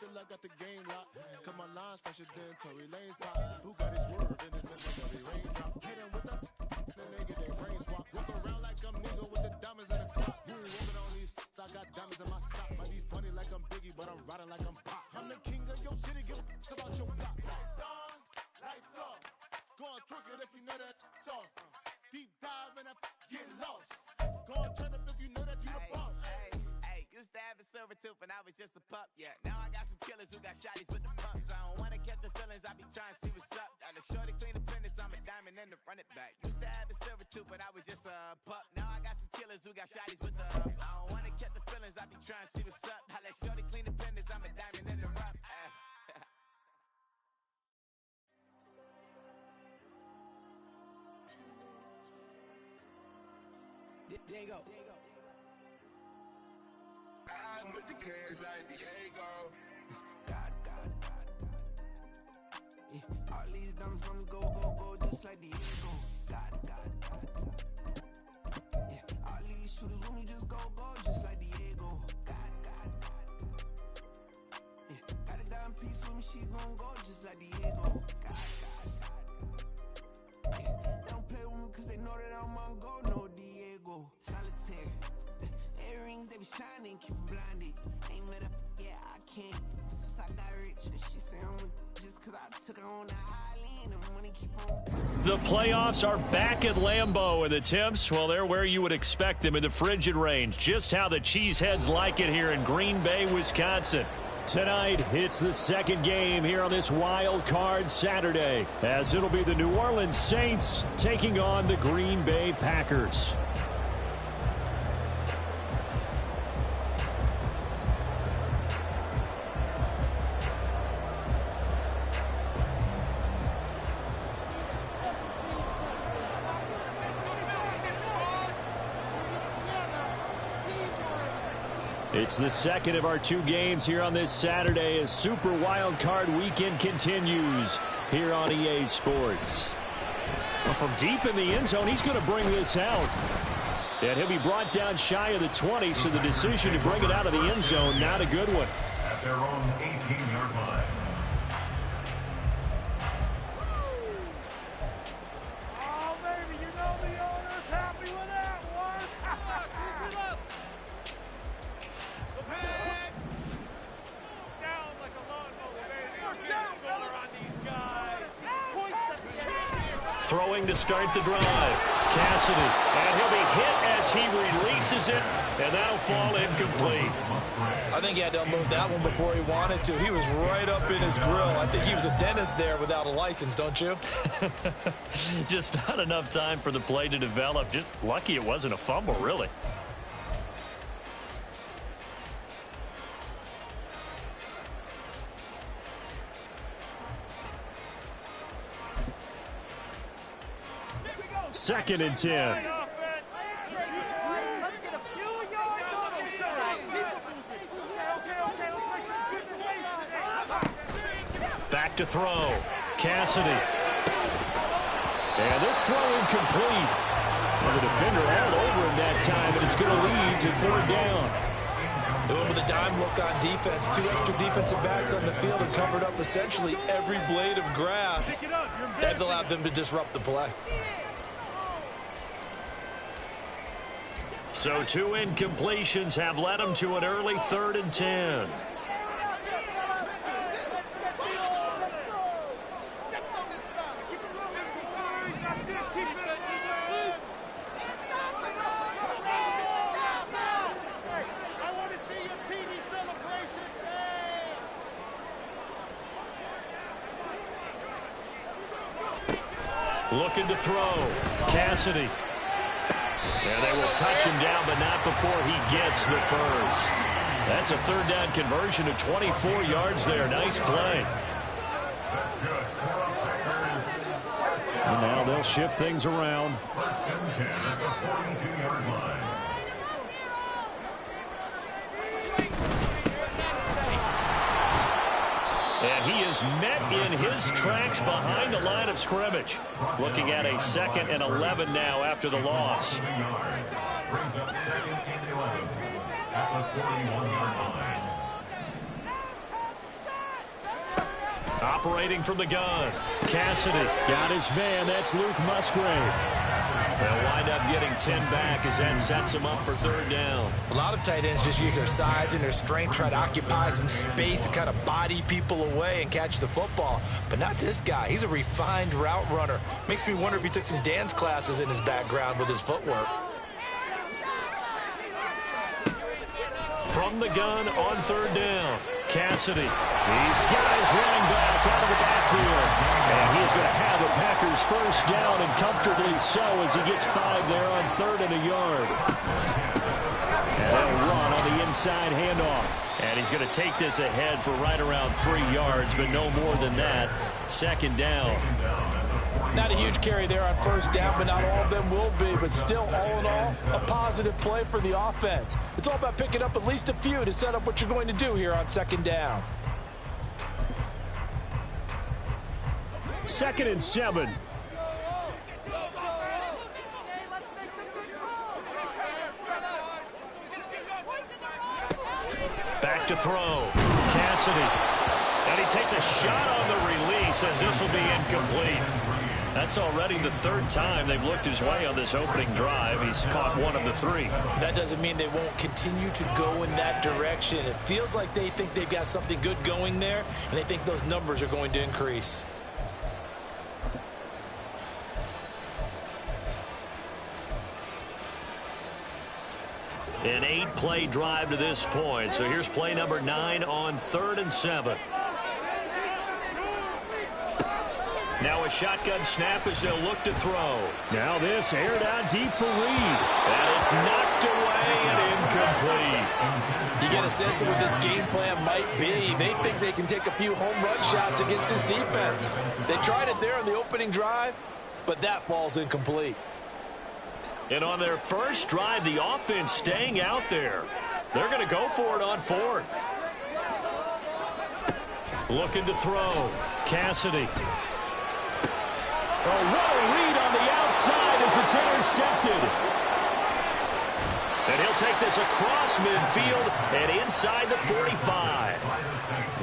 feel like got the game locked. Cause my lines fresher than Tory Lane's pop. Who got his word in his neck like every raindrop? Hit him with the then they get their brain swap. Walk around like I'm nigga with the diamonds in the clock. You ain't walking on these I got diamonds in my socks. Might be funny like I'm Biggie, but I'm riding like I'm Pop. I'm the king of your city, give a about your block. Lights on, lights off. Go on, twerk it if you know that off. Deep dive and get lost. Go on, turn up if you know that you the boss. Hey, used to have a silver tooth and I was just a pup, yeah. Now I got some killers who got shotties with the pumps. I don't wanna catch the feelings, I be trying to see what's up. Got a shorty clean the business, I'm a diamond and to run it back. Used to have a silver tooth, but I was just a pup. Now I got some killers who got shotties with the I don't wanna catch the feelings, I be trying to see what's up. I let shorty clean the business, I'm a diamond and to run. Diego. I'm with the cash like Diego. God. Yeah. All these dumps on me go, just like Diego. God. Yeah. All these shooters when we just go, just like Diego. God. Yeah. Got a dime piece with me, she gon' go just like Diego. God. Yeah. They don't play with me cause they know that I'm on go, no Diego. Solitaire. Earrings, they be shining, keep blinded. Ain't met up, yeah, I can't. Since I got rich, and she say I'm just cause I took her on the island, the money keep on. The playoffs are back at Lambeau, and the temps, well, they're where you would expect them in the frigid range. Just how the Cheeseheads like it here in Green Bay, Wisconsin. Tonight, it's the second game here on this wild card Saturday, as it'll be the New Orleans Saints taking on the Green Bay Packers. It's the second of our two games here on this Saturday as Super Wild Card Weekend continues here on EA Sports. Well, from deep in the end zone, he's going to bring this out. And he'll be brought down shy of the 20, so the decision to bring it out of the end zone, not a good one. At their own 18-yard line. Oh, baby, you know the owner's happy with that one. Keep it up. Down like a lawnmower, baby. First down, score on these guys. Throwing to start the drive. Cassidy. And he'll be hit as he releases it, and that'll fall incomplete. I think he had to unload that one before he wanted to. He was right up in his grill. I think he was a dentist there without a license, don't you? Just not enough time for the play to develop. Just lucky it wasn't a fumble, really. Second and 10. Back to throw. Cassidy. And this throw incomplete. And the defender all over him that time, and it's going to lead to third down. They went with a dime look on defense. Two extra defensive backs on the field and covered up essentially every blade of grass. That allowed them to disrupt the play. So two incompletions have led them to an early 3rd and 10. Looking to throw. Cassidy. And they will touch him down, but not before he gets the first. That's a third down conversion of 24 yards there. Nice play. That's good. And now they'll shift things around. First and 10 at the 42-yard line. And he is met in his tracks behind the line of scrimmage. Looking at a 2nd and 11 now after the loss. Brings up 2nd and 11 at the 41-yard line. Operating from the gun, Cassidy got his man. That's Luke Musgrave. They'll wind up getting 10 back as that sets them up for third down. A lot of tight ends just use their size and their strength, try to occupy some space and kind of body people away and catch the football. But not this guy. He's a refined route runner. Makes me wonder if he took some dance classes in his background with his footwork. From the gun on third down, Cassidy. These guys running back out of the backfield. And he's going to have the Packers first down, and comfortably so, as he gets 5 there on 3rd and a yard. And they'll run on the inside handoff. And he's going to take this ahead for right around 3 yards, but no more than that. 2nd down. Not a huge carry there on first down, but not all of them will be. But still, all in all, a positive play for the offense. It's all about picking up at least a few to set up what you're going to do here on 2nd down. 2nd and 7. Back to throw. Cassidy. And he takes a shot on the release as this will be incomplete. That's already the 3rd time they've looked his way on this opening drive. He's caught 1 of the 3. That doesn't mean they won't continue to go in that direction. It feels like they think they've got something good going there, and they think those numbers are going to increase. An 8-play drive to this point. So here's play number 9 on 3rd and 7. Now a shotgun snap as they'll look to throw. Now this aired out deep for Reed. And it's knocked away and incomplete. You get a sense of what this game plan might be. They think they can take a few home run shots against this defense. They tried it there on the opening drive, but that falls incomplete. And on their first drive, the offense staying out there. They're going to go for it on 4th. Looking to throw. Cassidy. Oh, what a read on the outside as it's intercepted. And he'll take this across midfield and inside the 45.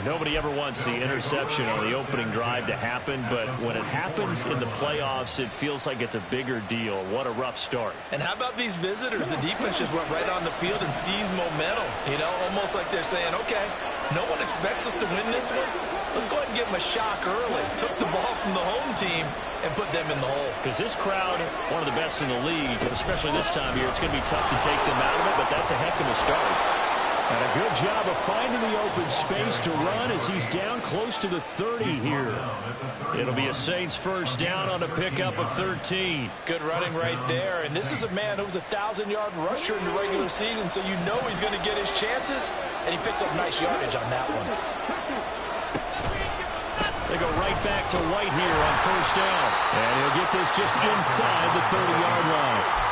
Nobody ever wants the interception on the opening drive to happen, but when it happens in the playoffs, it feels like it's a bigger deal. What a rough start. And how about these visitors? The defense just went right on the field and seized momentum. You know, almost like they're saying, okay, no one expects us to win this one. Let's go ahead and give them a shock early. Took the ball from the home team and put them in the hole. Because this crowd, one of the best in the league, especially this time of year, it's going to be tough to take them out of it, but that's a heck of a start. And a good job of finding the open space to run as he's down close to the 30 here. It'll be a Saints first down on a pickup of 13. Good running right there. And this is a man who was a 1,000-yard rusher in the regular season, so you know he's going to get his chances, and he picks up nice yardage on that one. They go right back to White here on first down. And he'll get this just inside the 30-yard line.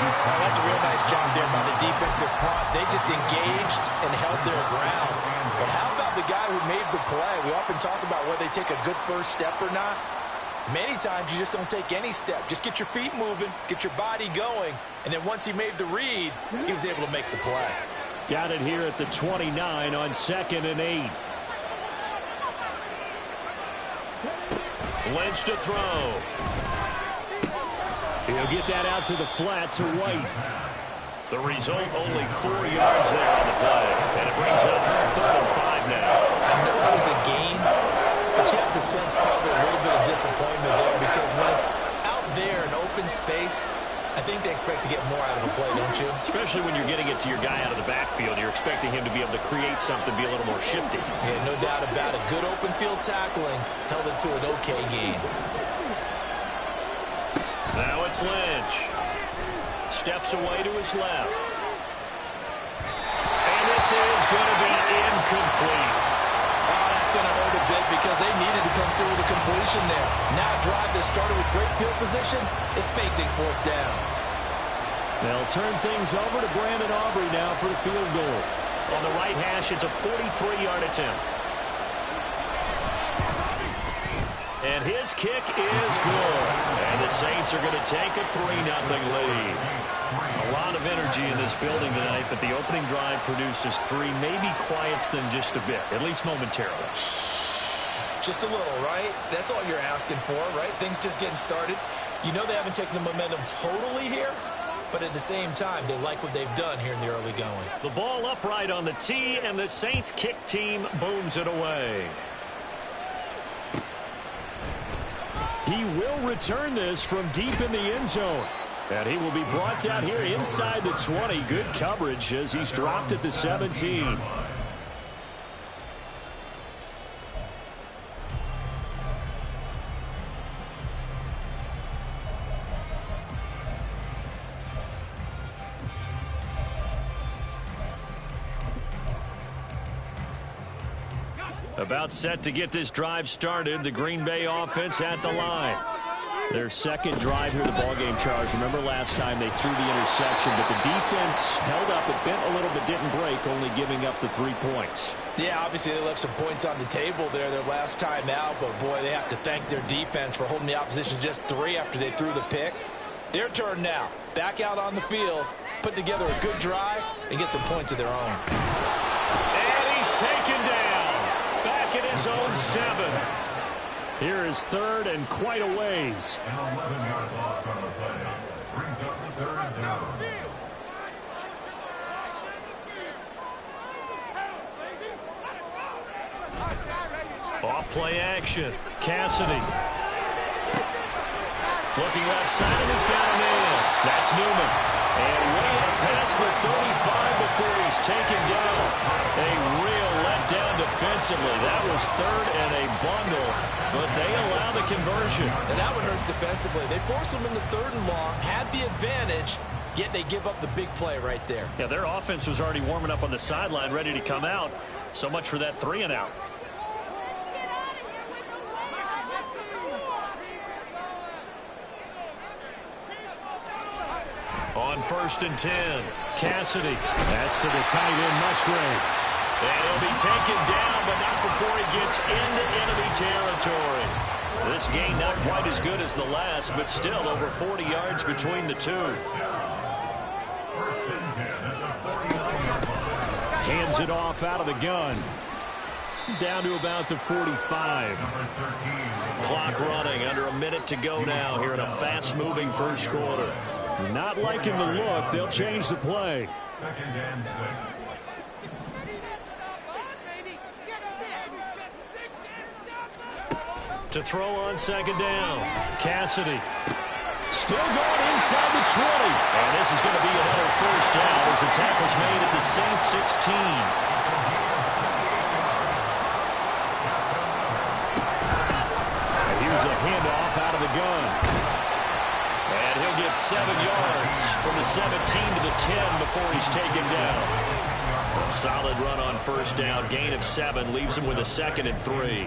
Oh, that's a real nice job there by the defensive front. They just engaged and held their ground. But how about the guy who made the play? We often talk about whether they take a good first step or not. Many times you just don't take any step. Just get your feet moving, get your body going, and then once he made the read, he was able to make the play. Got it here at the 29 on 2nd and 8. Lynch to throw. He'll get that out to the flat to White. The result, only 4 yards there on the play. And it brings up 3rd and 5 now. I know it was a gain, but you have to sense probably a little bit of disappointment there because when it's out there in open space, I think they expect to get more out of the play, don't you? Especially when you're getting it to your guy out of the backfield. You're expecting him to be able to create something, be a little more shifty. Yeah, no doubt about it. Good open field tackling held it to an okay game. Now it's Lynch. Steps away to his left. And this is going to be incomplete. Oh, that's going to hurt a bit because they needed to come through with a completion there. Now a drive that started with great field position is facing 4th down. They'll turn things over to Brandon Aubrey now for the field goal. On the right hash, it's a 43-yard attempt. And his kick is good. And the Saints are going to take a 3-0 lead. A lot of energy in this building tonight, but the opening drive produces 3, maybe quiets them just a bit, at least momentarily. Just a little, right? That's all you're asking for, right? Things just getting started. You know they haven't taken the momentum totally here, but at the same time, they like what they've done here in the early going. The ball upright on the tee, and the Saints kick team booms it away. He will return this from deep in the end zone. And he will be brought down here inside the 20. Good coverage as he's dropped at the 17. About set to get this drive started. The Green Bay offense at the line. Their second drive here in the ballgame, Charles. Remember last time they threw the interception, but the defense held up. It bent a little but didn't break, only giving up the 3 points. Yeah, obviously they left some points on the table there their last time out, but boy, they have to thank their defense for holding the opposition just 3 after they threw the pick. Their turn now. Back out on the field, put together a good drive, and get some points of their own. And he's taken down. Back at his own 7. Here is third and quite a ways. An 11-yard loss on the play. Brings up third down. Off play action. Cassidy. Looking left side, and he's got him in. That's Newman. And way up past the 35 before he's taken down. A real letdown defensively. That was third and a bundle, but they allow the conversion. And that one hurts defensively. They force him into third and long, had the advantage, yet they give up the big play right there. Yeah, their offense was already warming up on the sideline, ready to come out. So much for that 3 and out. On 1st and 10, Cassidy. That's to the tight end, Musgrave. And he'll be taken down, but not before he gets into enemy territory. This game not quite as good as the last, but still over 40 yards between the two. Hands it off out of the gun. Down to about the 45. Clock running, under a minute to go now here in a fast-moving first quarter. Not liking the look. They'll change the play. 2nd and 6. To throw on 2nd down. Cassidy. Still going inside the 20. And this is going to be another first down as the tackle's made at the Saints 16. Here's a handoff out of the gun. And he'll get 7 yards from the 17 to the 10 before he's taken down. A solid run on first down. Gain of 7 leaves him with a 2nd and 3.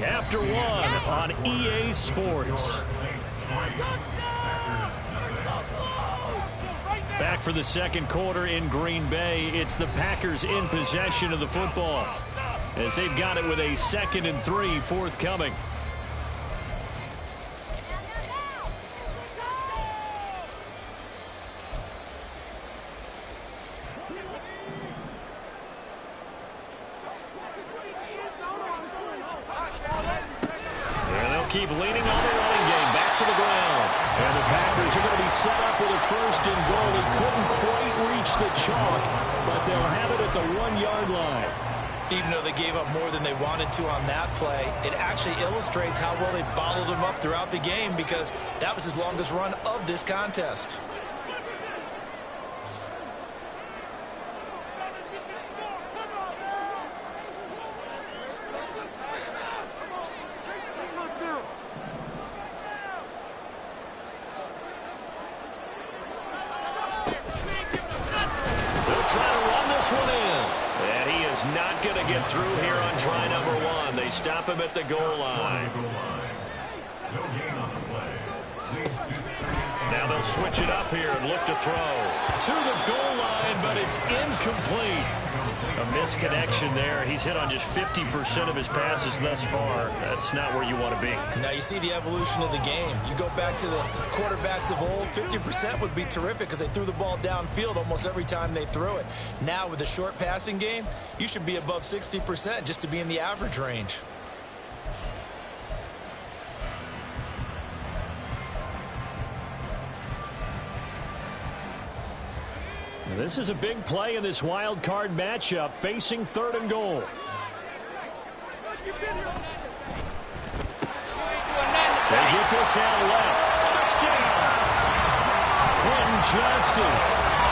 After 1 on EA Sports. Back for the second quarter in Green Bay. It's the Packers in possession of the football as they've got it with a 2nd and 3 forthcoming. Keep leaning on the running game. Back to the ground. And the Packers are going to be set up with a 1st and goal. He couldn't quite reach the chalk, but they'll have it at the 1-yard line. Even though they gave up more than they wanted to on that play, it actually illustrates how well they bottled him up throughout the game because that was his longest run of this contest. Not going to get through here on try number 1. They stop him at the goal line. Now they'll switch it up here and look to throw. To the goal line, but it's incomplete. A misconnection there. He's hit on just 50% of his passes thus far. That's not where you want to be. Now you see the evolution of the game. You go back to the quarterbacks of old, 50% would be terrific because they threw the ball downfield almost every time they threw it. Now with the short passing game, you should be above 60% just to be in the average range. This is a big play in this wild card matchup, facing 3rd and goal. They get this out left. Touchdown! Quentin Johnston.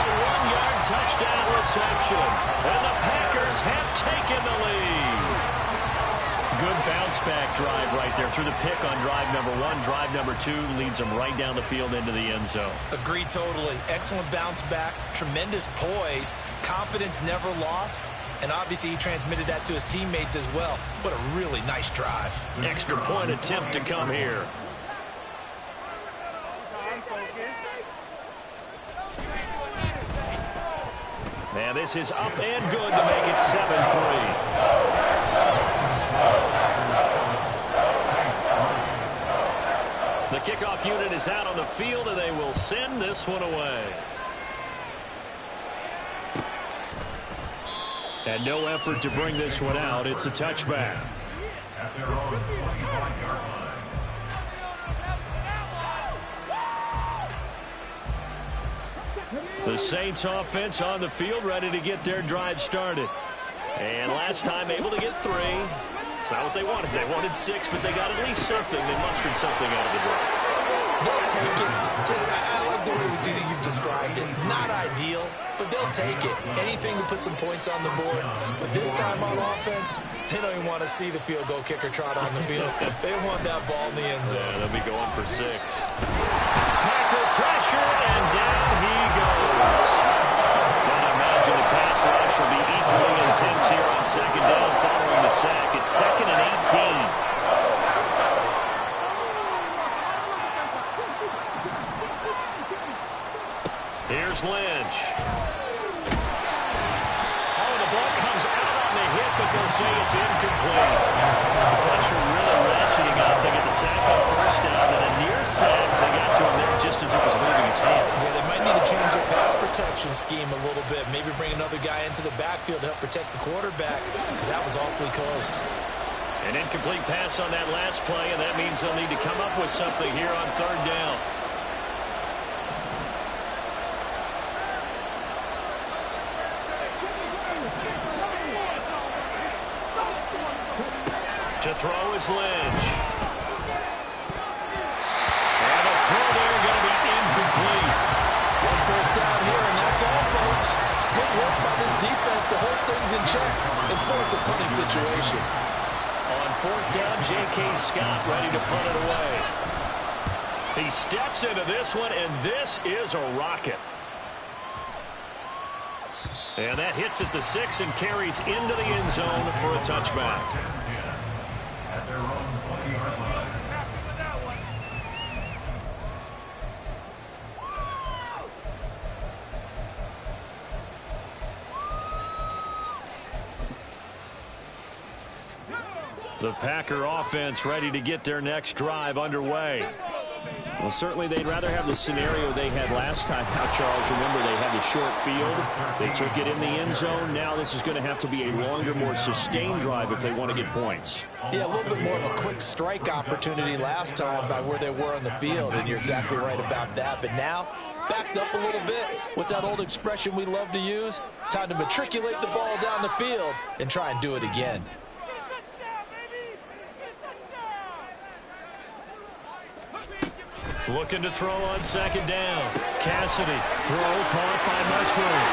A 1-yard touchdown reception. And the Packers have taken the lead. Good bounce-back drive right there through the pick on drive number 1. Drive number 2 leads them right down the field into the end zone. Agree totally. Excellent bounce back, tremendous poise, confidence never lost, and obviously he transmitted that to his teammates as well. What a really nice drive. Extra point attempt to come here. And this is up and good to make it 7-3. The kickoff unit is out on the field, and they will send this one away. And no effort to bring this one out. It's a touchback. At their own 25-yard line. The Saints offense on the field, ready to get their drive started. And last time able to get 3. It's not what they wanted. They wanted 6, but they got at least something. They mustered something out of the drive. They'll take it. I like the way you've described it. Not ideal, but they'll take it. Anything to put some points on the board. But this time on offense, they don't even want to see the field goal kicker trot on the field. They want that ball in the end zone. Yeah, they'll be going for 6. Packer pressure, and down he goes. Gotta imagine the pass rush will be equally intense here on 2nd down following the sack. It's 2nd and 18. Here's Lynch. Oh, the ball comes out on the hit, but they'll say it's incomplete. The pressure really ratcheting up. They get the sack on 1st down, and a near sack. They got to him there just as it was leaving his hand. Yeah, they might need to change their pass protection scheme a little bit. Maybe bring another guy into the backfield to help protect the quarterback, because that was awfully close. An incomplete pass on that last play, and that means they'll need to come up with something here on 3rd down. To throw is Lynch. And a throw there going to be incomplete. 1 first down here, and that's all, folks. Good work by this defense to hold things in check and force a punting situation. On 4th down, J.K. Scott ready to punt it away. He steps into this one, and this is a rocket. And that hits at the 6 and carries into the end zone for a touchback. At their own 20-yard line. The Packer offense ready to get their next drive underway. Well, certainly they'd rather have the scenario they had last time out, Charles. Remember, they had the short field. They took it in the end zone. Now this is going to have to be a longer, more sustained drive if they want to get points. Yeah, a little bit more of a quick strike opportunity last time by where they were on the field, and you're exactly right about that. But now, backed up a little bit. What's that old expression we love to use? Time to matriculate the ball down the field and try and do it again. Looking to throw on 2nd down. Cassidy, throw caught by Musgrave.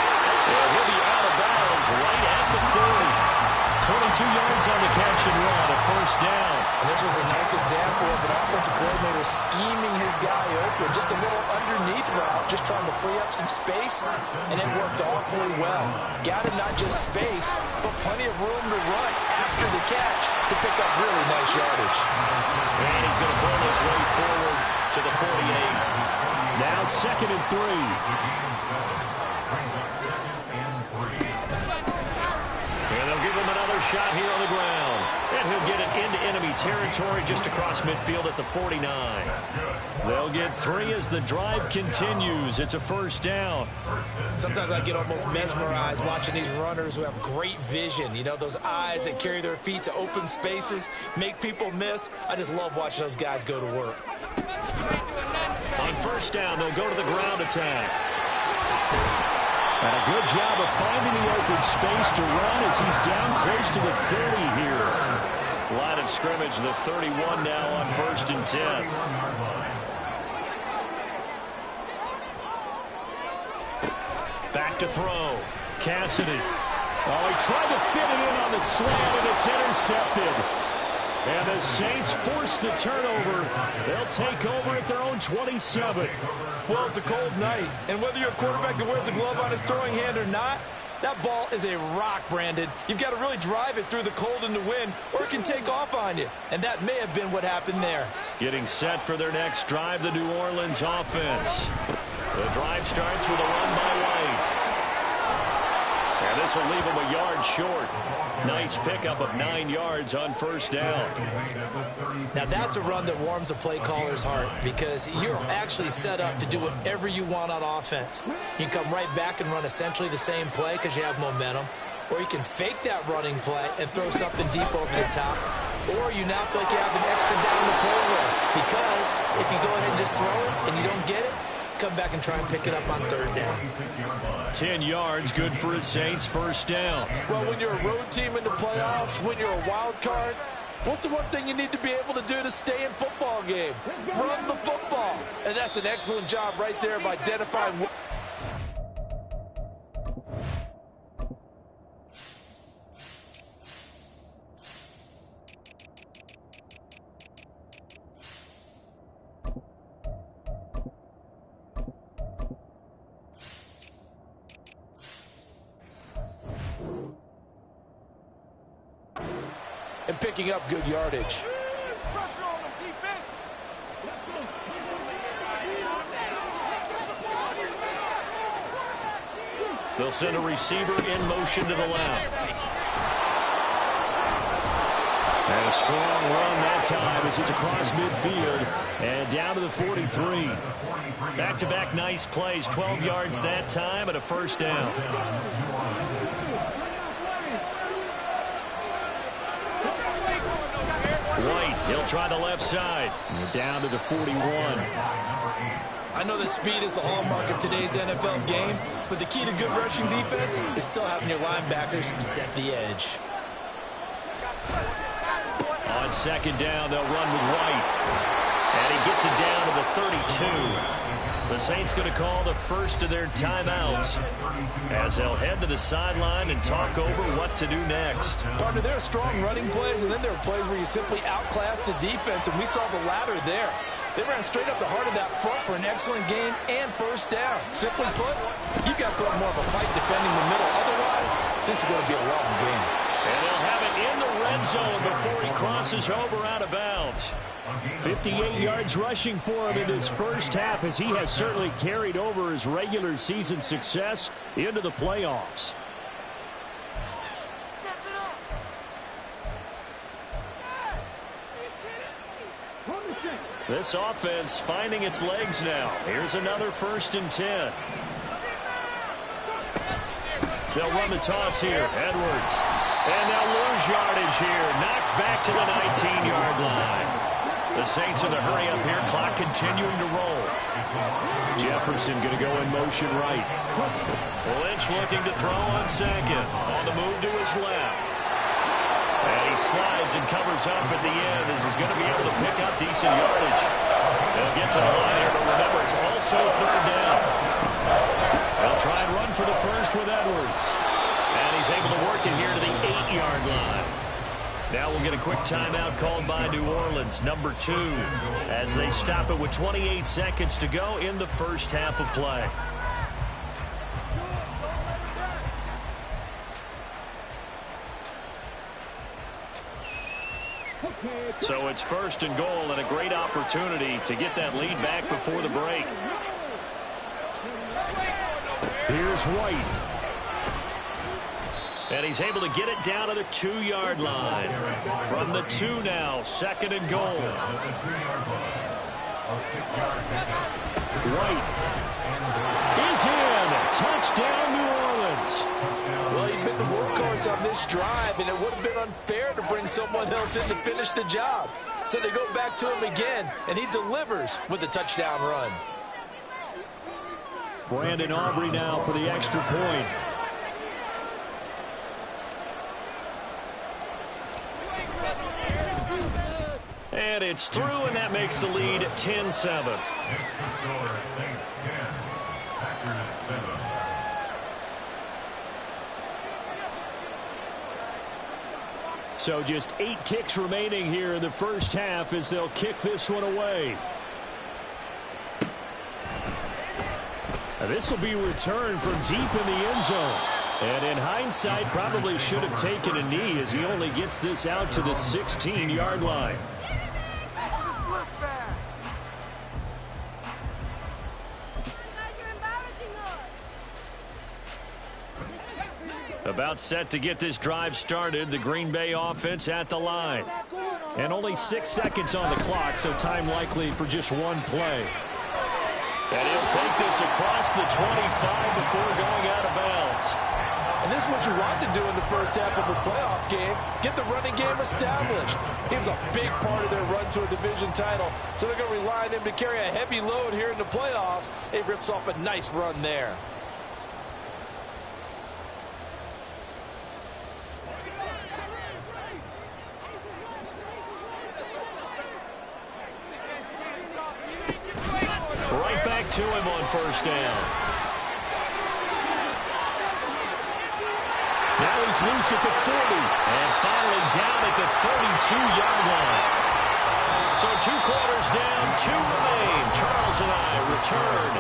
And he'll be out of bounds right at the 30. 22 yards on the catch and run, a 1st down. And this was a nice example of an offensive coordinator scheming his guy open. Just a little underneath route, just trying to free up some space, and it worked awfully well. Got him not just space, but plenty of room to run after the catch to pick up really nice yardage. And he's going to burn his way forward to the 48. Now 2nd and 3. And they'll give him another shot here on the ground. And he'll get it into enemy territory just across midfield at the 49. They'll get 3 as the drive continues. It's a first down. Sometimes I get almost mesmerized watching these runners who have great vision. You know, those eyes that carry their feet to open spaces, make people miss. I just love watching those guys go to work. On first down, they'll go to the ground attack. And a good job of finding the open space to run as he's down close to the 30 here. Line of scrimmage, the 31 now on 1st and 10. Back to throw. Cassidy. Oh, he tried to fit it in on the slant, and it's intercepted. And the Saints force the turnover. They'll take over at their own 27. Well, it's a cold night, and whether you're a quarterback that wears a glove on his throwing hand or not, that ball is a rock, Brandon. You've got to really drive it through the cold and the wind, or it can take off on you. And that may have been what happened there. Getting set for their next drive, the New Orleans offense. The drive starts with a run by White. And this will leave him a yard short. Nice pickup of 9 yards on first down. Now that's a run that warms a play caller's heart because you're actually set up to do whatever you want on offense. You can come right back and run essentially the same play because you have momentum, or you can fake that running play and throw something deep over the top, or you now feel like you have an extra down to play with because if you go ahead and just throw it and you don't get it, come back and try and pick it up on 3rd down. 10 yards, good for a Saints first down. Well, when you're a road team in the playoffs, when you're a wild card, what's the one thing you need to be able to do to stay in football games? Run the football. And that's an excellent job right there of identifying. And picking up good yardage. Pressure on them, defense. They'll send a receiver in motion to the left. And a strong run that time as he's across midfield and down to the 43. Back-to-back nice plays, 12 yards that time and a first down. White, he'll try the left side. Down to the 41. I know that speed is the hallmark of today's NFL game, but the key to good rushing defense is still having your linebackers set the edge. On 2nd down, they'll run with White. And he gets it down to the 32. The Saints going to call the first of their timeouts as they'll head to the sideline and talk over what to do next. Partner, there are strong running plays, and then there are plays where you simply outclass the defense, and we saw the latter there. They ran straight up the heart of that front for an excellent gain and first down. Simply put, you've got to put more of a fight defending the middle. Otherwise, this is going to be a long game. And they'll have it in the red zone before he crosses over out of bounds. 58 yards rushing for him in his first half as he has certainly carried over his regular season success into the playoffs. This offense finding its legs now. Here's another 1st and 10. They'll run the toss here. Edwards. And they'll lose yardage here. Knocked back to the 19-yard line. The Saints in the hurry up here. Clock continuing to roll. Jefferson going to go in motion right. Lynch looking to throw on 2nd. On the move to his left. And he slides and covers up at the end as he's going to be able to pick up decent yardage. They'll get to the line here, but remember, it's also 3rd down. They'll try and run for the first with Edwards. And he's able to work it here to the 8-yard line. Now we'll get a quick timeout called by New Orleans, number 2, as they stop it with 28 seconds to go in the first half of play. So it's 1st and goal and a great opportunity to get that lead back before the break. Here's White. And he's able to get it down to the 2-yard line. From the 2 now, 2nd and goal. White is in. Touchdown, New Orleans. Well, he'd been the workhorse on this drive, and it would have been unfair to bring someone else in to finish the job. So they go back to him again, and he delivers with a touchdown run. Brandon Aubrey now for the extra point. And it's through, and that makes the lead 10-7. Next to score, Saints 10, Packers 7. So just 8 ticks remaining here in the first half as they'll kick this one away. This will be returned from deep in the end zone. And in hindsight, probably should have taken a knee as he only gets this out to the 16-yard line. About set to get this drive started, the Green Bay offense at the line. And only 6 seconds on the clock, so time likely for just one play. And he'll take this across the 25 before going out of bounds. And this is what you want to do in the first half of a playoff game. Get the running game established. He was a big part of their run to a division title. So they're going to rely on him to carry a heavy load here in the playoffs. He rips off a nice run there. Right back to him on first down. Now he's loose at the 40. And finally down at the 32-yard line. So 2 quarters down, 2 remain. Charles and I return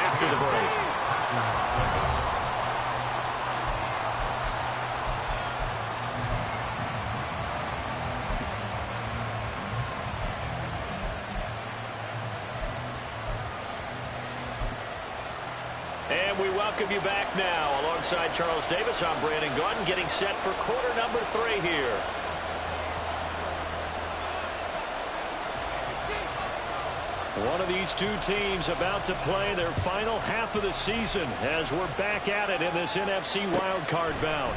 after the break. And we welcome you back now. Alongside Charles Davis, I'm Brandon Gaudin, getting set for quarter number 3 here. One of these two teams about to play their final half of the season as we're back at it in this NFC wildcard bout.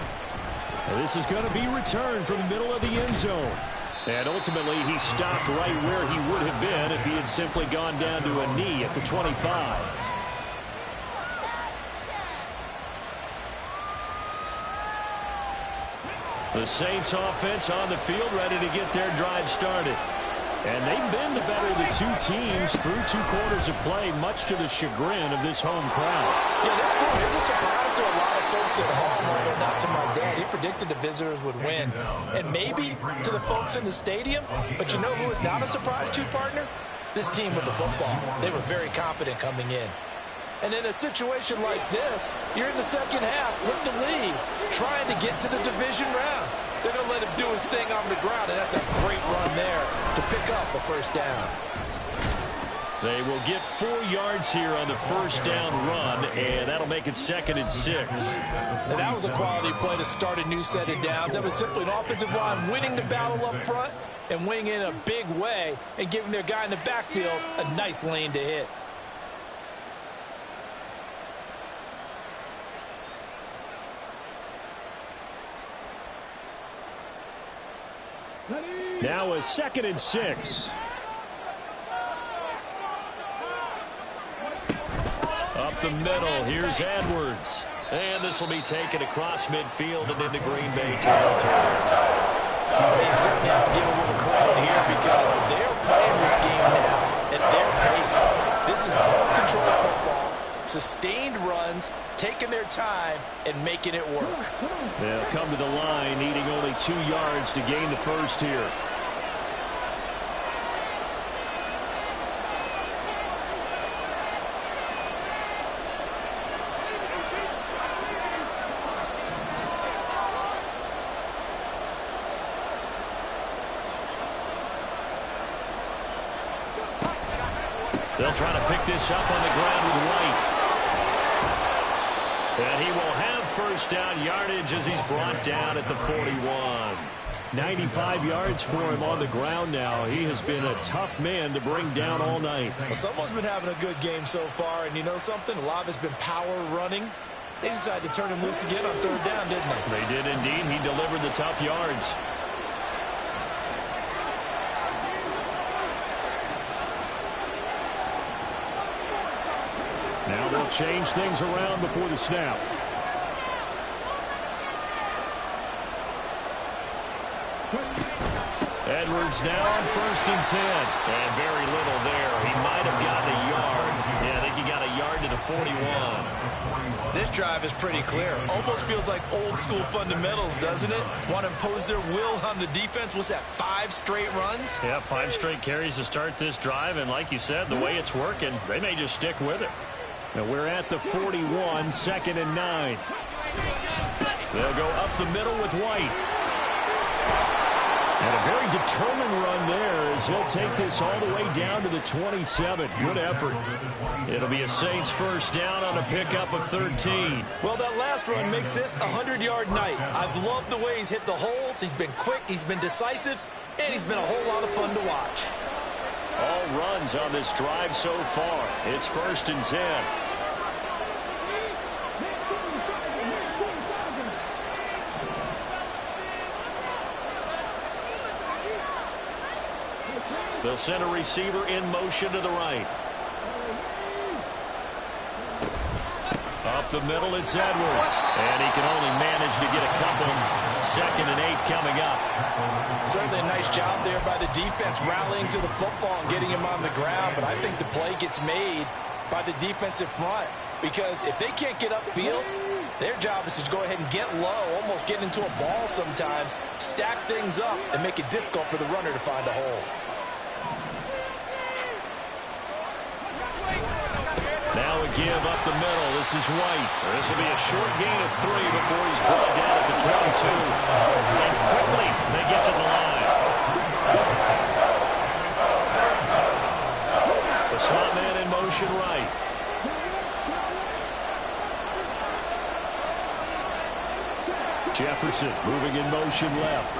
And this is going to be returned from the middle of the end zone. And ultimately, he stopped right where he would have been if he had simply gone down to a knee at the 25. The Saints offense on the field ready to get their drive started. And they've been the better of the two teams through 2 quarters of play, much to the chagrin of this home crowd. Yeah, this score is a surprise to a lot of folks at home, although not to my dad. He predicted the visitors would win. And maybe to the folks in the stadium, but you know who is not a surprise to, partner? This team with the football. They were very confident coming in. And in a situation like this, you're in the second half with the lead, trying to get to the division round. They're going to let him do his thing on the ground, and that's a great run there to pick up a first down. They will get 4 yards here on the first down run, and that'll make it 2nd and 6. And that was a quality play to start a new set of downs. That was simply an offensive line winning the battle up front and winning in a big way and giving their guy in the backfield a nice lane to hit. Now a 2nd and 6. Up the middle, here's Edwards. And this will be taken across midfield and into Green Bay territory. They certainly have to give a little credit here because they're playing this game now at their pace. This is ball control football, sustained runs, taking their time, and making it work. They'll come to the line, needing only 2 yards to gain the first here. They'll try to pick this up on the ground with White. And he will have first down yardage as he's brought down at the 41. 95 yards for him on the ground now. He has been a tough man to bring down all night. Well, someone's been having a good game so far, and you know something? A lot of it's been power running. They decided to turn him loose again on third down, didn't they? They did indeed. He delivered the tough yards. Now they'll change things around before the snap. Edwards now on 1st and 10. And very little there. He might have gotten a yard. Yeah, I think he got a yard to the 41. This drive is pretty clear. Almost feels like old school fundamentals, doesn't it? Want to impose their will on the defense. What's that, 5 straight runs? Yeah, 5 straight carries to start this drive. And like you said, the way it's working, they may just stick with it. Now we're at the 41, 2nd and 9. They'll go up the middle with White. And a very determined run there as he'll take this all the way down to the 27. Good effort. It'll be a Saints first down on a pickup of 13. Well, that last run makes this a 100-yard night. I've loved the way he's hit the holes. He's been quick, he's been decisive, and he's been a whole lot of fun to watch. All runs on this drive so far. It's 1st and 10. They'll send a receiver in motion to the right. Up the middle, it's Edwards. And he can only manage to get a couple. 2nd and 8 coming up. Certainly a nice job there by the defense rallying to the football and getting him on the ground. But I think the play gets made by the defensive front. Because if they can't get upfield, their job is to go ahead and get low, almost get into a ball sometimes, stack things up, and make it difficult for the runner to find a hole. Now a give up the middle. This is White. This will be a short gain of 3 before he's brought down at the 22. And quickly, they get to the line. The slot man in motion right. Jefferson moving in motion left.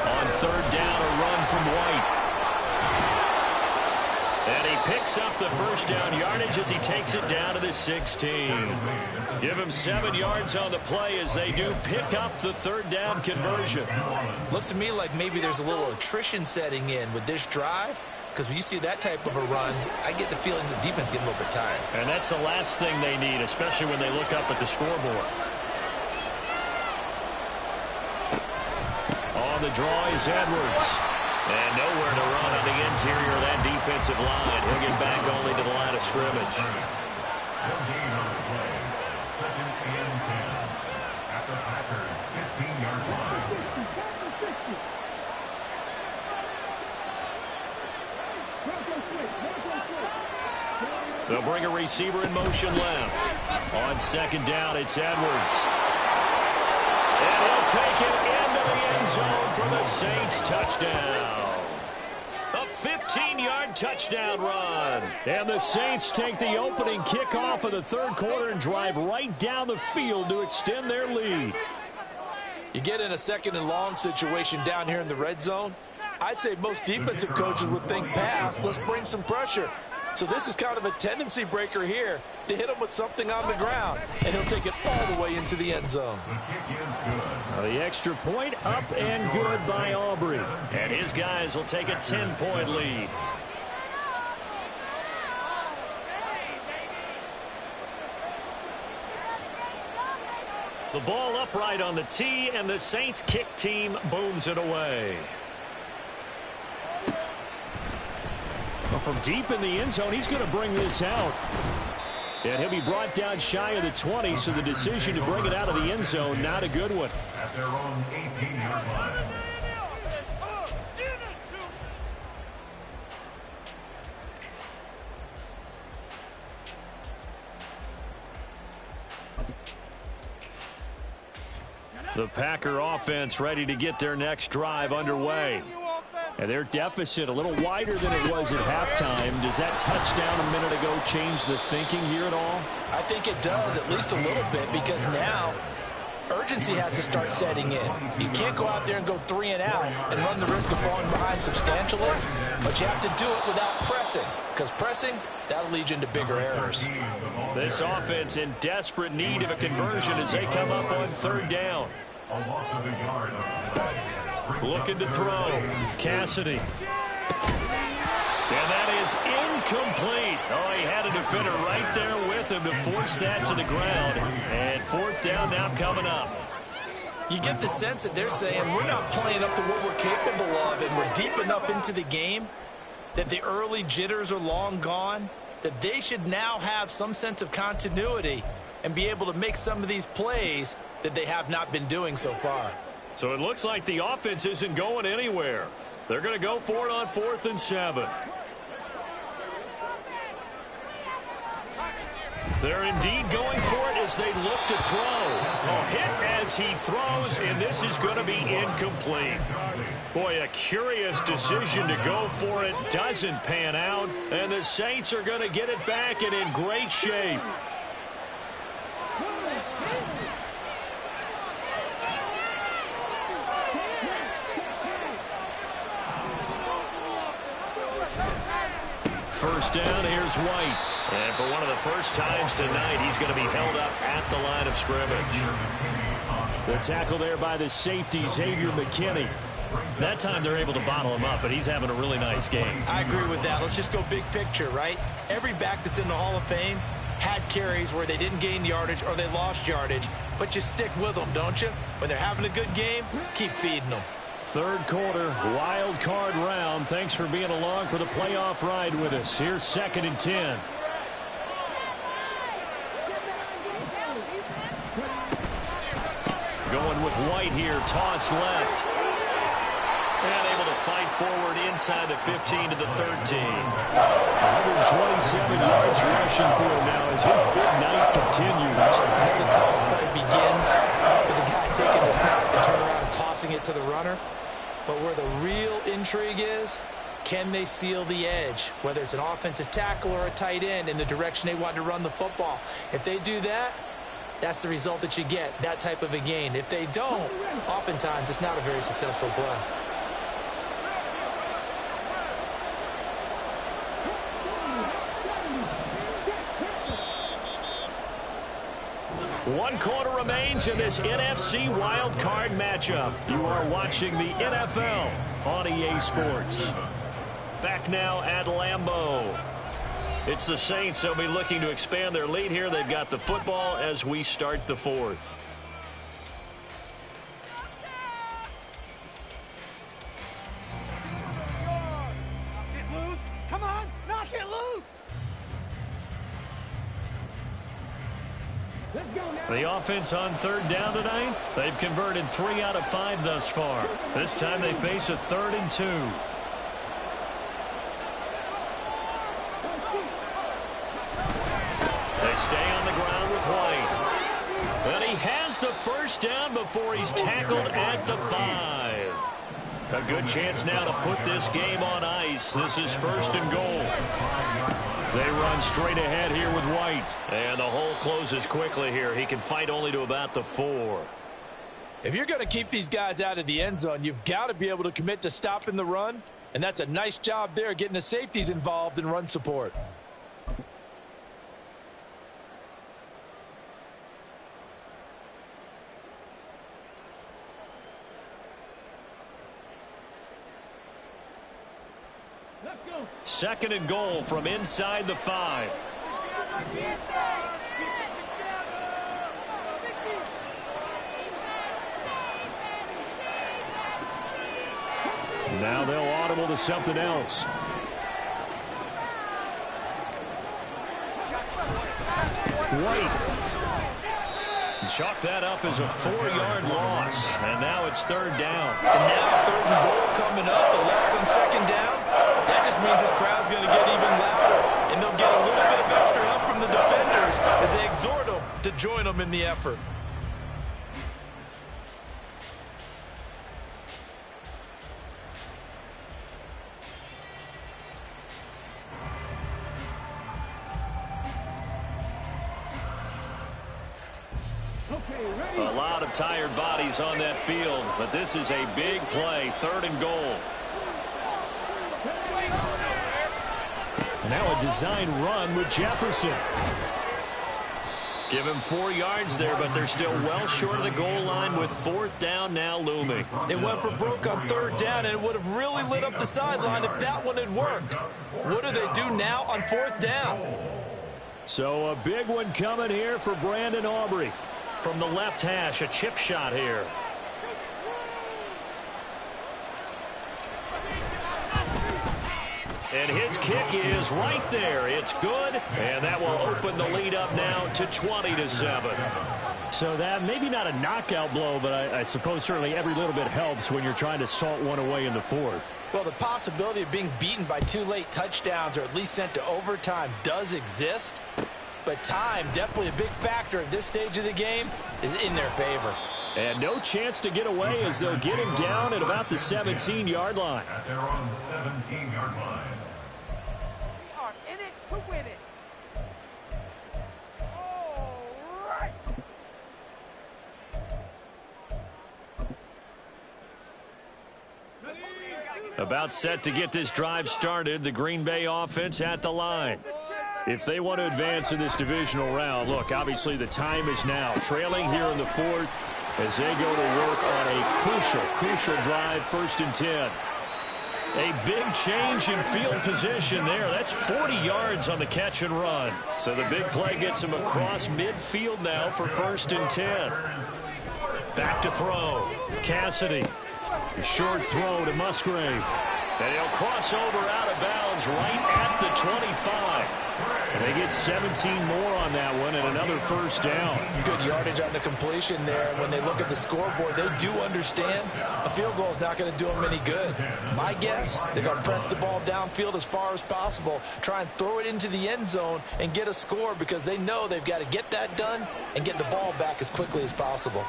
On 3rd down, a run from White. And he picks up the first down yardage as he takes it down to the 16. Give him 7 yards on the play as they do pick up the 3rd down conversion. Looks to me like maybe there's a little attrition setting in with this drive. Because when you see that type of a run, I get the feeling the defense getting a little bit tired. And that's the last thing they need, especially when they look up at the scoreboard. On the draw is Edwards. And nowhere to run on the interior of that defensive line. He'll get back only to the line of scrimmage. No gain on the play. 2nd and 10. At the Packers' 15-yard line. They'll bring a receiver in motion left. On 2nd down, it's Edwards. And he'll take it into the end zone for the Saints touchdown. A 15-yard touchdown run. And the Saints take the opening kickoff of the 3rd quarter and drive right down the field to extend their lead. You get in a 2nd and long situation down here in the red zone, I'd say most defensive coaches would think pass. Let's bring some pressure. So this is kind of a tendency breaker here to hit him with something on the ground. And he'll take it all the way into the end zone. The kick is good. The extra point up and good by Aubrey. And his guys will take a 10-point lead. The ball upright on the tee, and the Saints kick team booms it away. Well, from deep in the end zone, he's going to bring this out. And he'll be brought down shy of the 20, so the decision to bring it out of the end zone, not a good one. At their own 18-yard line. The Packer offense ready to get their next drive underway. And their deficit a little wider than it was at halftime. Does that touchdown a minute ago change the thinking here at all? I think it does, at least a little bit, because now urgency has to start setting in. You can't go out there and go 3 and out and run the risk of falling behind substantially, but you have to do it without pressing, because pressing, that'll lead you into bigger errors. This offense in desperate need of a conversion as they come up on 3rd down. Looking to throw. Cassidy. And that is incomplete. Oh, he had a defender right there with him to force that to the ground. And 4th down now coming up. You get the sense that they're saying we're not playing up to what we're capable of, and we're deep enough into the game that the early jitters are long gone, that they should now have some sense of continuity and be able to make some of these plays that they have not been doing so far. So it looks like the offense isn't going anywhere. They're going to go for it on 4th and 7. They're indeed going for it as they look to throw. A hit as he throws, and this is going to be incomplete. Boy, a curious decision to go for it doesn't pan out, and the Saints are going to get it back and in great shape. First down, here's White. And for one of the first times tonight, he's going to be held up at the line of scrimmage. The tackle there by the safety, Xavier McKinney. That time they're able to bottle him up, but he's having a really nice game. I agree with that. Let's just go big picture, right? Every back that's in the Hall of Fame had carries where they didn't gain yardage or they lost yardage, but you stick with them, don't you? When they're having a good game, keep feeding them. 3rd quarter, wild card round. Thanks for being along for the playoff ride with us. Here's 2nd and 10. Going with White here, toss left. And able to fight forward inside the 15 to the 13. 127 yards rushing for him now as his big night continues. I know the toss play begins with the guy taking the snap and turn around and tossing it to the runner. But where the real intrigue is, can they seal the edge, whether it's an offensive tackle or a tight end, in the direction they want to run the football? If they do that, that's the result that you get, that type of a gain. If they don't, oftentimes it's not a very successful play. One quarter remains in this NFC Wild Card matchup. You are watching the NFL on EA Sports. Back now at Lambeau. It's the Saints. They'll be looking to expand their lead here. They've got the football as we start the 4th. Knock it loose. Come on, knock it loose. The offense on 3rd down tonight, they've converted 3 out of 5 thus far. This time they face a 3rd and 2. They stay on the ground with White. And he has the first down before he's tackled at the 5. A good chance now to put this game on ice. This is 1st and goal. They run straight ahead here with White. And the hole closes quickly here. He can fight only to about the 4. If you're going to keep these guys out of the end zone, you've got to be able to commit to stopping the run. And that's a nice job there, getting the safeties involved in run support. Second and goal from inside the 5. Now they'll audible to something else. White. Chalk that up as a 4-yard loss. And now it's 3rd down. And now 3rd and goal coming up. The loss on 2nd down. That just means this crowd's going to get even louder. And they'll get a little bit of extra help from the defenders as they exhort them to join them in the effort. A lot of tired bodies on that field, but this is a big play, 3rd and goal. Now a design run with Jefferson. Give him 4 yards there, but they're still well short of the goal line with 4th down now looming. They went for broke on 3rd down, and it would have really lit up the sideline if that one had worked. What do they do now on 4th down? So a big one coming here for Brandon Aubrey. From the left hash, a chip shot here. And his kick is right there. It's good, and that will open the lead up now to 20-7. So that maybe not a knockout blow, but I suppose certainly every little bit helps when you're trying to salt one away in the 4th. Well, the possibility of being beaten by 2 late touchdowns or at least sent to overtime does exist. But time, definitely a big factor at this stage of the game, is in their favor. And no chance to get away as they'll get him down at about the 17-yard line. At their own 17-yard line. We are in it to win it. All right. About set to get this drive started, the Green Bay offense at the line. If they want to advance in this divisional round, look, obviously the time is now. Trailing here in the 4th as they go to work on a crucial drive, 1st and 10. A big change in field position there. That's 40 yards on the catch and run. So the big play gets him across midfield now for 1st and 10. Back to throw. Cassidy. A short throw to Musgrave. And he'll cross over out of bounds right at the 25. And they get 17 more on that one and another 1st down. Good yardage on the completion there. And when they look at the scoreboard, they do understand a field goal is not going to do them any good. My guess, they're going to press the ball downfield as far as possible, try and throw it into the end zone and get a score because they know they've got to get that done and get the ball back as quickly as possible.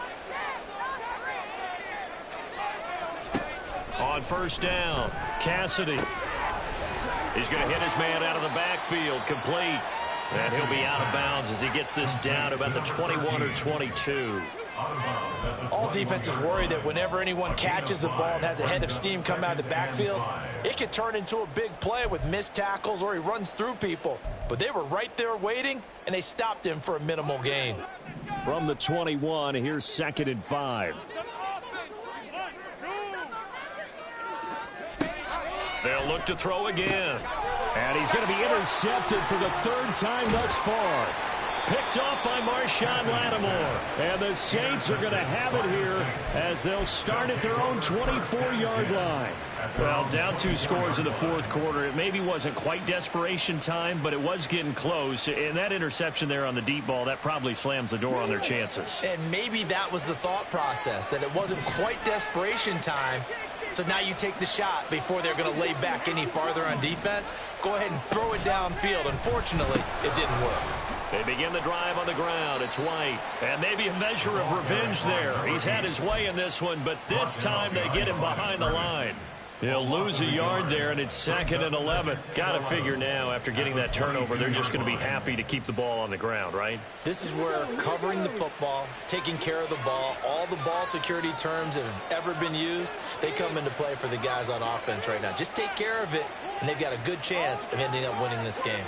On 1st down, Cassidy. He's going to hit his man out of the backfield, complete. And he'll be out of bounds as he gets this down about the 21 or 22. All defenses worry that whenever anyone catches the ball and has a head of steam come out of the backfield, it could turn into a big play with missed tackles or he runs through people. But they were right there waiting, and they stopped him for a minimal gain. From the 21, here's 2nd and 5. They'll look to throw again. And he's going to be intercepted for the 3rd time thus far. Picked off by Marshawn Lattimore. And the Saints are going to have it here as they'll start at their own 24-yard line. Well, down 2 scores in the 4th quarter. It maybe wasn't quite desperation time, but it was getting close. And that interception there on the deep ball, that probably slams the door on their chances. And maybe that was the thought process, that it wasn't quite desperation time. So now you take the shot before they're going to lay back any farther on defense. Go ahead and throw it downfield. Unfortunately, it didn't work. They begin the drive on the ground. It's White. And maybe a measure of revenge there. He's had his way in this one, but this time they get him behind the line. He'll lose a yard there, and it's 2nd and 11. Got to figure now, after getting that turnover, they're just going to be happy to keep the ball on the ground, right? This is where covering the football, taking care of the ball, all the ball security terms that have ever been used, they come into play for the guys on offense right now. Just take care of it, and they've got a good chance of ending up winning this game.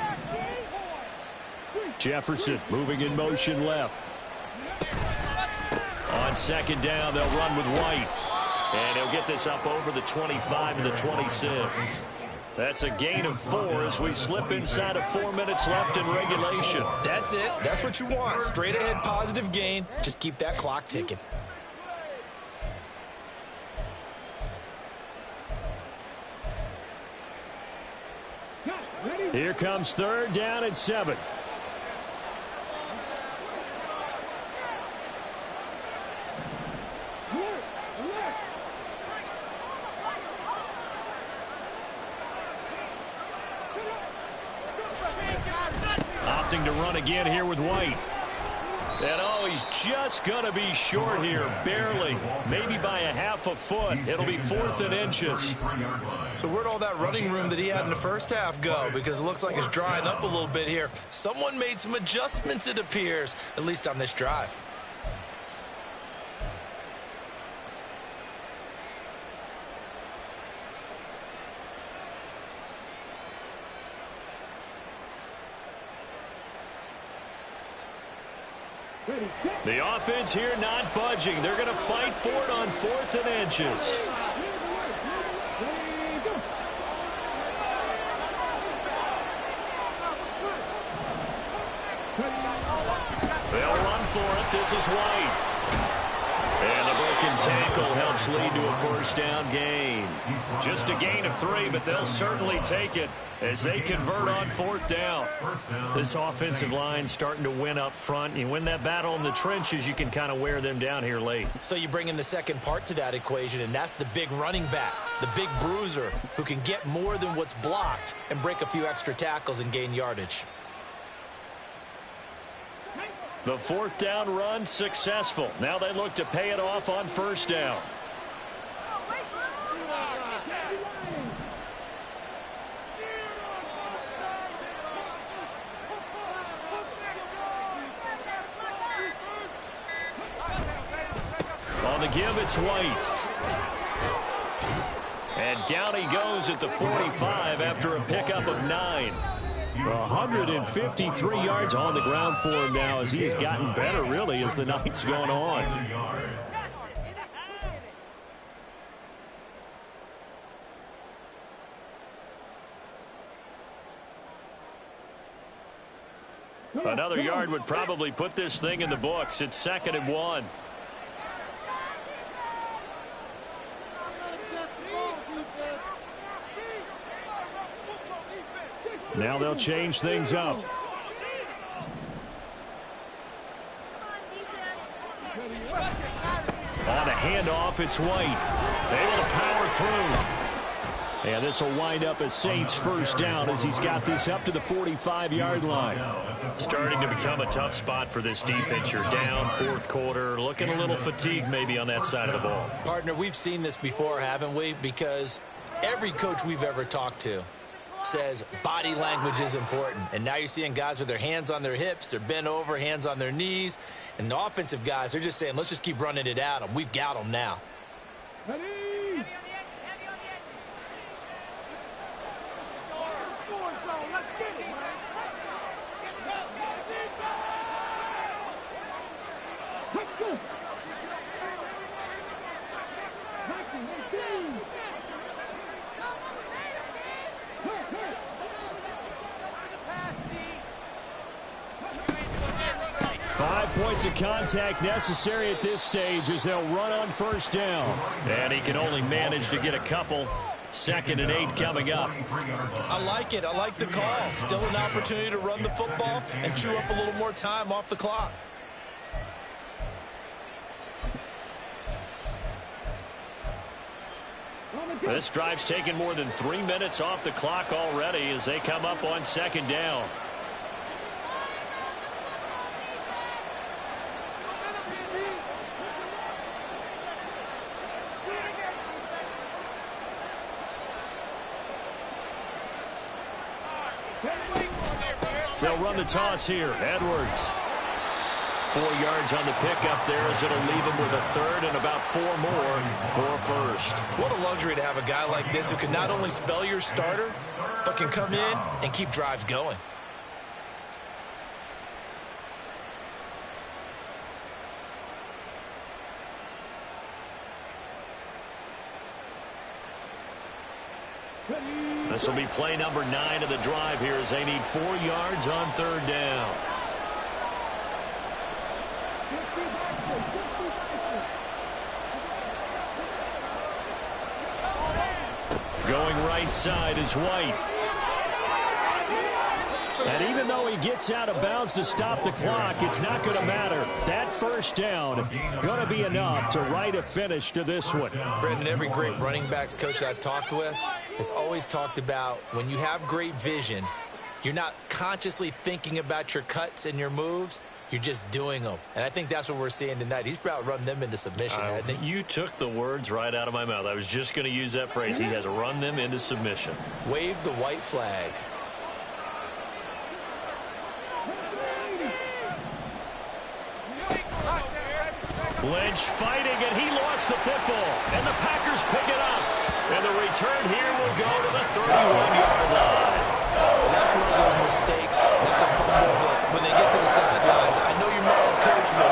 Jefferson moving in motion left. On 2nd down, they'll run with White. And he'll get this up over the 25 to the 26. That's a gain of 4 as we slip inside of 4 minutes left in regulation. That's it. That's what you want. Straight ahead positive gain. Just keep that clock ticking. Here comes 3rd down and 7. Opting to run again here with White. And oh, he's just going to be short here, barely, maybe by a half a foot. It'll be 4th and inches. So where'd all that running room that he had in the first half go? Because it looks like it's drying up a little bit here. Someone made some adjustments, it appears, at least on this drive. The offense here not budging. They're going to fight for it on 4th and inches. They'll run for it. This is White. And the broken tackle helps lead to a 1st down gain. Just a gain of 3, but they'll certainly take it as they convert on 4th down. This offensive line starting to win up front. You win that battle in the trenches, you can kind of wear them down here late. So you bring in the second part to that equation, and that's the big running back, the big bruiser who can get more than what's blocked and break a few extra tackles and gain yardage. The 4th down run successful. Now they look to pay it off on 1st down. On the give, it's White. And down he goes at the 45 after a pickup of 9. 153 yards on the ground for him now as he has gotten better, really, as the night's gone on. Another yard would probably put this thing in the books. It's 2nd and 1. Now they'll change things up. On a handoff, it's White. Able to power through. And this will wind up as Saints' 1st down as he's got this up to the 45-yard line. Starting to become a tough spot for this defense. You're down 4th quarter, looking a little fatigued maybe on that side of the ball. Partner, we've seen this before, haven't we? Because every coach we've ever talked to says body language is important. And now you're seeing guys with their hands on their hips, they're bent over, hands on their knees. And the offensive guys, they're just saying, let's just keep running it at them. We've got them now. Ready? Let's get it, man. 5 points of contact necessary at this stage as they'll run on 1st down. And he can only manage to get a couple. 2nd and 8 coming up. I like it. I like the call. Still an opportunity to run the football and chew up a little more time off the clock. This drive's taken more than 3 minutes off the clock already as they come up on 2nd down. They'll run the toss here. Edwards. 4 yards on the pickup there as it'll leave him with a 3rd and about 4 more for a 1st. What a luxury to have a guy like this who can not only spell your starter, but can come in and keep drives going. This will be play number 9 of the drive here as they need 4 yards on 3rd down. Going right side is White. And even though he gets out of bounds to stop the clock, it's not going to matter. That 1st down going to be enough to write a finish to this one. Brandon, every great running backs coach I've talked with has always talked about when you have great vision, you're not consciously thinking about your cuts and your moves. You're just doing them. And I think that's what we're seeing tonight. He's about run them into submission, hasn't he? You took the words right out of my mouth. I was just going to use that phrase. He has run them into submission. Wave the white flag. Lynch fighting, and he lost the football. And the Packers pick it up. And the return here will go to the 31-yard line. Well, that's one of those mistakes. That's a fumble, but when they get to the sidelines, I know you're mad, Coach, but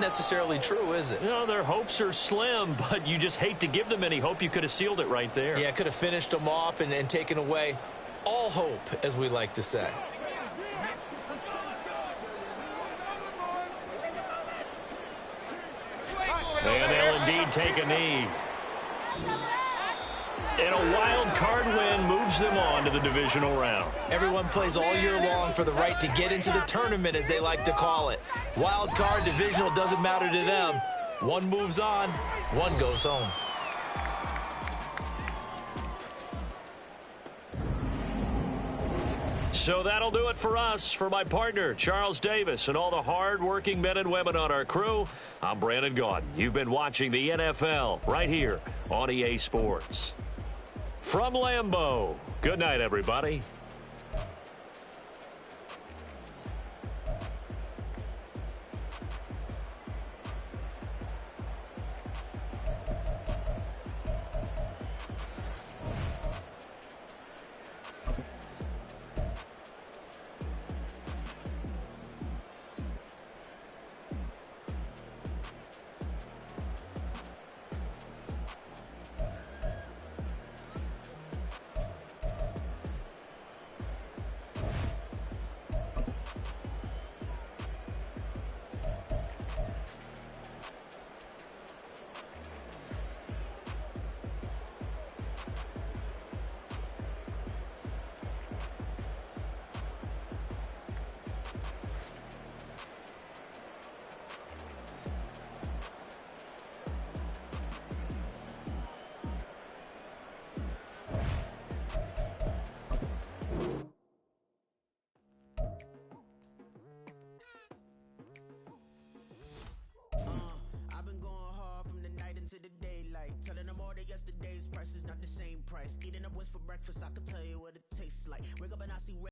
necessarily true, is it? No, their hopes are slim, but you just hate to give them any hope. You could have sealed it right there. Yeah, could have finished them off and taken away all hope, as we like to say. And they'll indeed take a knee. And a wild card win moves them on to the divisional round. Everyone plays all year long for the right to get into the tournament, as they like to call it. Wild card, divisional, doesn't matter to them. One moves on, one goes home. So that'll do it for us. For my partner, Charles Davis, and all the hard-working men and women on our crew, I'm Brandon Gaudin. You've been watching the NFL right here on EA Sports. From Lambeau, good night, everybody. Telling them all that yesterday's price is not the same price. Eating up what's for breakfast, I can tell you what it tastes like. Wake up and I see